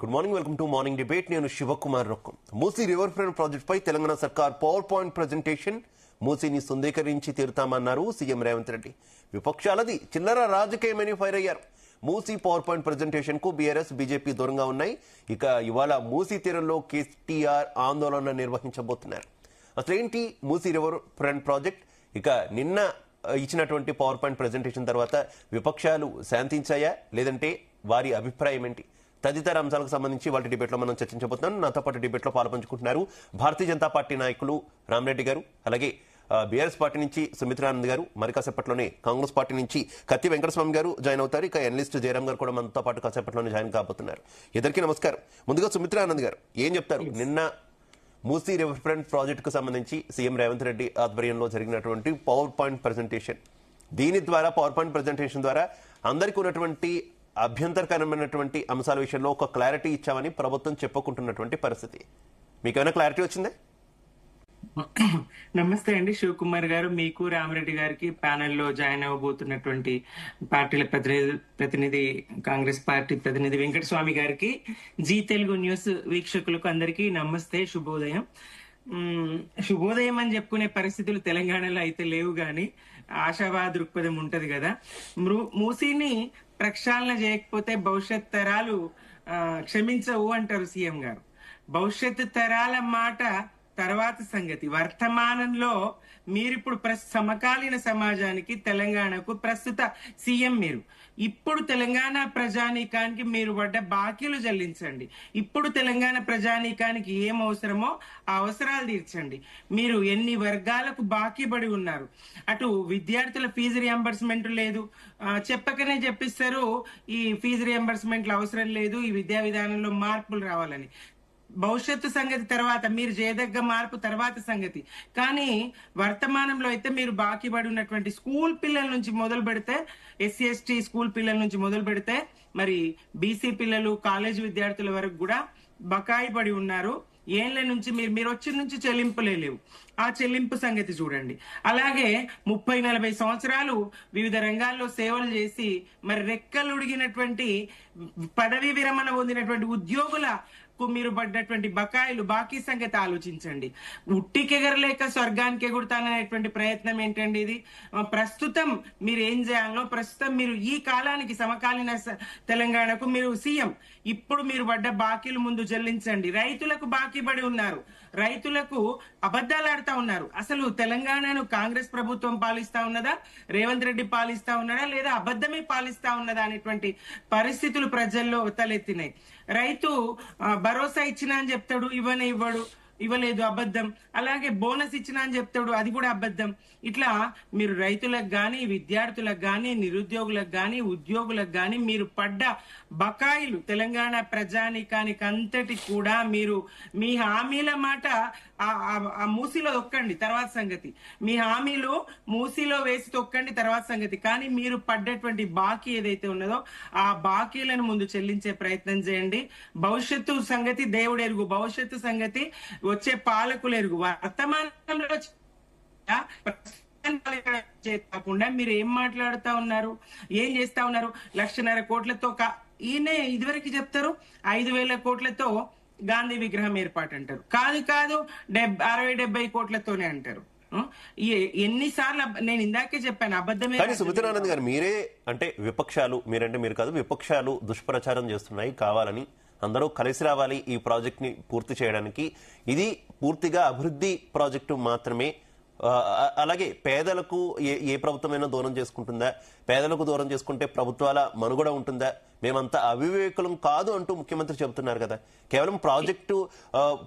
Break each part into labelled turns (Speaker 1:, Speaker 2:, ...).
Speaker 1: Good morning, welcome to morning debate. నేను Shivakumar Rokkam. Musi river front project పై తెలంగాణ సర్కార్ పవర్ పాయింట్ ప్రెజెంటేషన్. మూసీని సుందరీకరించి తీరుతామన్నారు సీఎం రేవంత్ రెడ్డి. విపక్షాలది చిల్లర రాజకీయమని ఫైర్ అయ్యారు. మూసీ పవర్ పాయింట్ ప్రెజెంటేషన్ కు బీఆర్ఎస్ బీజేపీ దూరంగా ఉన్నాయి. ఇక ఇవాళ మూసీ తీరంలో కేటీఆర్ ఆందోళన నిర్వహించబోతున్నారు. అసలేంటి మూసీ రివర్ ఫ్రంట్ ప్రాజెక్ట్? ఇక నిన్న ఇచ్చినటువంటి పవర్ పాయింట్ ప్రెజెంటేషన్ తర్వాత విపక్షాలు శాంతించాయా, లేదంటే వారి అభిప్రాయం ఏంటి? తదితర అంశాలకు సంబంధించి వాటి డిబేట్లో మనం చర్చించబోతున్నాం. నాతో పాటు డిబేట్లో పాల్పంచుకుంటున్నారు భారతీయ జనతా పార్టీ నాయకులు రామరెడ్డి గారు, అలాగే బీఆర్ఎస్ పార్టీ నుంచి సుమిత్రానంద్ గారు, మరి కాసేపట్లోనే కాంగ్రెస్ పార్టీ నుంచి కత్తి వెంకటస్వామి గారు జాయిన్ అవుతారు. ఇక ఎనలిస్ట్ జయరామ్ గారు కూడా మనతో పాటు కాసేపట్లోనే జాయిన్ కాబోతున్నారు. ఇద్దరికి నమస్కారం. ముందుగా సుమిత్రానంద్ గారు ఏం చెప్తారు? నిన్న మూసీ రివర్ ఫ్రంట్ ప్రాజెక్టుకు సంబంధించి సీఎం రేవంత్ రెడ్డి ఆధ్వర్యంలో జరిగినటువంటి పవర్ పాయింట్ ప్రెజెంటేషన్, దీని ద్వారా పవర్ పాయింట్ ప్రెజెంటేషన్ ద్వారా అందరికీ ఉన్నటువంటి అభ్యంతరకరమైనటువంటి అంశాల విషయంలో ఒక క్లారిటీ ఇచ్చామని ప్రభుత్వం చెప్పుకుంటున్నటువంటి పరిస్థితి. మీకు ఏమైనా క్లారిటీ వచ్చిందా?
Speaker 2: నమస్తే అండి శివకుమార్ గారు, మీకు రామరెడ్డి గారికి, ప్యానెల్లో జాయిన్ అవ్వబోతున్నటువంటి పార్టీల ప్రతినిధి కాంగ్రెస్ పార్టీ ప్రతినిధి వెంకటస్వామి గారికి, జీ తెలుగు న్యూస్ వీక్షకులకు అందరికీ నమస్తే, శుభోదయం. శుభోదయం అని చెప్పుకునే పరిస్థితులు తెలంగాణలో అయితే లేవు, కానీ ఆశావాద దృక్పథం ఉంటది కదా. మూసీని ప్రక్షాళన చేయకపోతే భవిష్యత్ తరాలు క్షమించవు అంటారు సీఎం గారు. భవిష్యత్తు తరాల మాట తర్వాత సంగతి. వర్తమానంలో మీరిప్పుడు సమకాలీన సమాజానికి, తెలంగాణకు ప్రస్తుత సీఎం మీరు. ఇప్పుడు తెలంగాణ ప్రజానీకానికి మీరు పడ్డ బాకీలు చెల్లించండి. ఇప్పుడు తెలంగాణ ప్రజానీకానికి ఏం అవసరమో ఆ అవసరాలు తీర్చండి. మీరు ఎన్ని వర్గాలకు బాకీ పడి ఉన్నారు. అటు విద్యార్థుల ఫీజు రియంబర్స్మెంట్ లేదు, చెప్పకనే చెప్పిస్తారు ఈ ఫీజు రియంబర్స్మెంట్లు అవసరం లేదు, ఈ విద్యా విధానంలో మార్పులు రావాలని. భవిష్యత్తు సంగతి తర్వాత, మీరు చేయదగ్గ మార్పు తర్వాత సంగతి. కానీ వర్తమానంలో అయితే మీరు బాకీ పడి ఉన్నటువంటి స్కూల్ పిల్లల నుంచి మొదలు పెడితే, ఎస్సీ ఎస్టీ స్కూల్ పిల్లల నుంచి మొదలు పెడితే, మరి బీసీ పిల్లలు, కాలేజ్ విద్యార్థుల వరకు కూడా బకాయి పడి ఉన్నారు. ఏళ్ల నుంచి మీరు వచ్చిన నుంచి చెల్లింపులే లేవు. ఆ చెల్లింపు సంగతి చూడండి. అలాగే 30-40 సంవత్సరాలు వివిధ రంగాల్లో సేవలు చేసి మరి రెక్కలు ఉడిగినటువంటి, పదవీ విరమణ పొందినటువంటి ఉద్యోగుల మీరు పడ్డటువంటి బకాయిలు, బాకీ సంగతి ఆలోచించండి. ఉట్టికెగరలేక స్వర్గానికి ఎగురుతాననేటువంటి ప్రయత్నం ఏంటండి ఇది? ప్రస్తుతం మీరు ఏం చేయాలో, ప్రస్తుతం మీరు ఈ కాలానికి, సమకాలీన తెలంగాణకు మీరు సీఎం, ఇప్పుడు మీరు పడ్డ బాకీలు ముందు చెల్లించండి. రైతులకు బాకీ పడి ఉన్నారు, రైతులకు అబద్ధాలు ఆడుతా ఉన్నారు. అసలు తెలంగాణను కాంగ్రెస్ ప్రభుత్వం పాలిస్తా ఉన్నదా, రేవంత్ రెడ్డి పాలిస్తా ఉన్నాడా, లేదా అబద్ధమే పాలిస్తా ఉన్నదా అనేటువంటి పరిస్థితులు ప్రజల్లో తలెత్తినాయి. రైతు భరోసా ఇచ్చినా అని చెప్తాడు, ఇవ్వలేదు, అబద్ధం. అలాగే బోనస్ ఇచ్చినా అని చెప్తాడు, అది కూడా అబద్ధం. ఇట్లా మీరు రైతులకు గాని, విద్యార్థులకు గాని, నిరుద్యోగులకు గాని, ఉద్యోగులకు గాని మీరు పడ్డ బకాయిలు, తెలంగాణ ప్రజానీకానికి అంతటి కూడా మీరు మీ హామీల మాట ఆ మూసీలో తొక్కండి, తర్వాత సంగతి. మీ హామీలు మూసీలో వేసి తొక్కండి, తర్వాత సంగతి. కానీ మీరు పడ్డటువంటి బాకీ ఏదైతే ఉన్నదో ఆ బాకీలను ముందు చెల్లించే ప్రయత్నం చేయండి. భవిష్యత్తు సంగతి దేవుడు ఎరుగు, భవిష్యత్తు సంగతి వచ్చే పాలకులు ఎరుగు. వర్తమానంలో కాకుండా మీరు ఏం మాట్లాడుతా ఉన్నారు, ఏం చేస్తా ఉన్నారు? 1,50,000 కోట్లతో ఈయనే ఇదివరకు చెప్తారు 5,000 కోట్లతో గాంధీ విగ్రహం ఏర్పాటు అంటారు. కాదు 60-70 కోట్లతోనే అంటారు. ఎన్నిసార్లు నేను ఇందాకే చెప్పాను, అబద్ధమే.
Speaker 1: కానీ సుమిత్రానంద్ గారు, మీరే అంటే విపక్షాలు, మీరంటే మీరు కాదు, విపక్షాలు దుష్ప్రచారం చేస్తున్నాయి కావాలని. అందరూ కలిసి రావాలి ఈ ప్రాజెక్ట్ ని పూర్తి చేయడానికి. ఇది పూర్తిగా అభివృద్ధి ప్రాజెక్టు మాత్రమే. అలాగే పేదలకు ఏ ప్రభుత్వమైనా దూరం చేసుకుంటుందా? పేదలకు దూరం చేసుకుంటే ప్రభుత్వాల మనుగడ ఉంటుందా? మేమంతా అవివేకులం కాదు అంటూ ముఖ్యమంత్రి చెబుతున్నారు కదా. కేవలం ప్రాజెక్టు,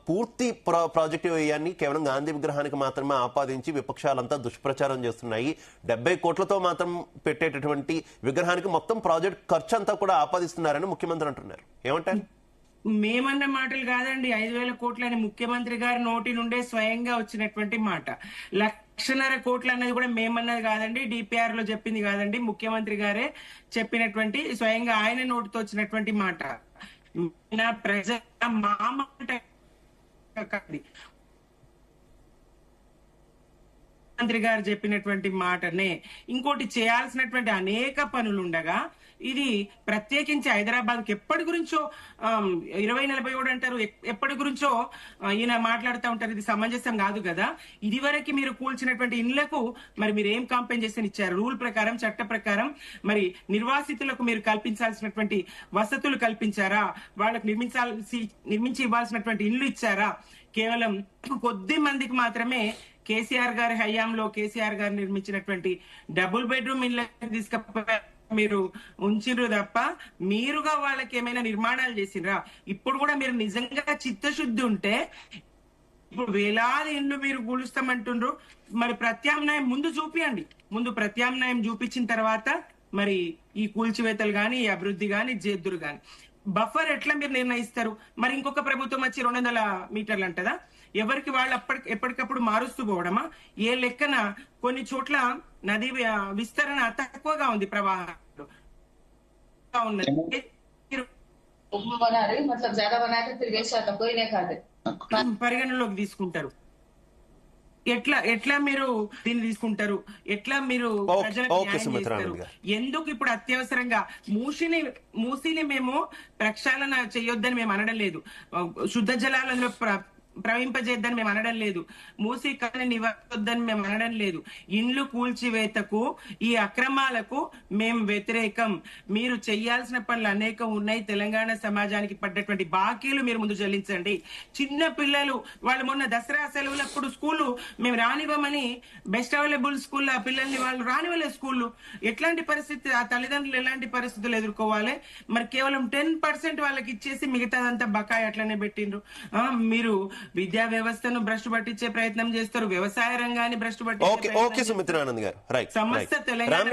Speaker 1: పూర్తి ప్రాజెక్టు వ్యయాన్ని కేవలం గాంధీ విగ్రహానికి మాత్రమే ఆపాదించి విపక్షాలంతా దుష్ప్రచారం చేస్తున్నాయి. 70 కోట్లతో మాత్రం పెట్టేటటువంటి విగ్రహానికి మొత్తం ప్రాజెక్ట్ ఖర్చు అంతా కూడా ఆపాదిస్తున్నారని ముఖ్యమంత్రి అంటున్నారు. ఏమంటారు?
Speaker 2: మేమన్న మాటలు కాదండి. 5,000 కోట్లని ముఖ్యమంత్రి గారి నోటి నుండే స్వయంగా వచ్చినటువంటి మాట. 1,50,000 కోట్లు అన్నది కూడా మేమన్నది కాదండి, డిపిఆర్ లో చెప్పింది కాదండి, ముఖ్యమంత్రి గారే చెప్పినటువంటి, స్వయంగా ఆయన నోటితో వచ్చినటువంటి మాట. ప్రజల మా మాట మంత్రి గారు చెప్పినటువంటి మాటనే. ఇంకోటి, చేయాల్సినటువంటి అనేక పనులుండగా ఇది ప్రత్యేకించి హైదరాబాద్ కి ఎప్పటి గురించో 2047 అంటారు, ఎప్పటి గురించో ఈయన మాట్లాడుతూ ఉంటారు. ఇది సమంజసం కాదు కదా. ఇది వరకు మీరు కూల్చినటువంటి ఇండ్లకు మరి మీరు ఏం కాంపెన్సేషన్ ఇచ్చారు? రూల్ ప్రకారం, చట్ట ప్రకారం మరి నిర్వాసితులకు మీరు కల్పించాల్సినటువంటి వసతులు కల్పించారా? వాళ్ళకు నిర్మించి ఇవ్వాల్సినటువంటి ఇండ్లు ఇచ్చారా? కేవలం కొద్ది మందికి మాత్రమే కేసీఆర్ గారి హయాంలో కేసీఆర్ గారు నిర్మించినటువంటి డబుల్ బెడ్రూమ్ ఇళ్ళకి తీసుకపోయి మీరు ఉంచిర్రు తప్ప మీరుగా వాళ్ళకి ఏమైనా నిర్మాణాలు చేసినరా? ఇప్పుడు కూడా మీరు నిజంగా చిత్తశుద్ధి ఉంటే ఇప్పుడు వేలాది ఇండ్లు మీరు కూలుస్తామంటుండ్రు. మరి ప్రత్యామ్నాయం ముందు చూపియండి. ముందు ప్రత్యామ్నాయం చూపించిన తర్వాత మరి ఈ కూల్చివేతలు గాని, ఈ అభివృద్ధి గాని చేద్దురు గాని. బఫర్ ఎట్లా మీరు నిర్ణయిస్తారు? మరి ఇంకొక ప్రభుత్వం వచ్చి 200 మీటర్లు అంటదా? ఎవరికి వాళ్ళు ఎప్పటికప్పుడు మారుస్తూ పోవడమా? ఏ లెక్కన కొన్ని చోట్ల నది విస్తరణ తక్కువగా ఉంది, ప్రవాహం ఉన్నది.
Speaker 3: बना रहे मतलब ज्यादा बनाया तो फिर वेस्ट आता कोई नहीं खाते
Speaker 2: పరిగణలోకి తీసుకుంటారు. ఎట్లా మీరు దీన్ని తీసుకుంటారు? ఎట్లా మీరు ప్రజలకు న్యాయం చేస్తారు? ఎందుకు ఇప్పుడు అత్యవసరంగా మూసిని మేము ప్రక్షాళన చేయొద్దని మేము అనడం లేదు, శుద్ధ జలాలలో ప్రవహింపజేద్దని మేము అనడం లేదు, మూసి కళని నివారించొద్దని మేము అనడం లేదు. ఇండ్లు కూల్చివేతకు, ఈ అక్రమాలకు మేము వ్యతిరేకం. మీరు చేయాల్సిన పనులు అనేకం ఉన్నాయి. తెలంగాణ సమాజానికి పడ్డటువంటి బాకీలు మీరు ముందు చెల్లించండి. చిన్న పిల్లలు వాళ్ళు మొన్న దసరా సెలవులప్పుడు స్కూలు మేము రానివ్వమని బెస్ట్ అవైలబుల్ స్కూల్ ఆ పిల్లల్ని వాళ్ళు రానివ్వలేదు. స్కూళ్ళు ఎట్లాంటి పరిస్థితి, ఆ తల్లిదండ్రులు ఎలాంటి పరిస్థితులు ఎదుర్కోవాలి? మరి కేవలం 10% వాళ్ళకి ఇచ్చేసి మిగతాదంతా బకాయి అట్లనే పెట్టిండ్రు. మీరు విద్యా వ్యవస్థను భ్రష్టు పట్టించే ప్రయత్నం చేస్తారు, వ్యవసాయ రంగాన్ని భ్రష్టు పట్టించే
Speaker 1: ఓకే సుమిత్రానంద్ గారు, రైట్.
Speaker 2: సమస్త తెలంగాణ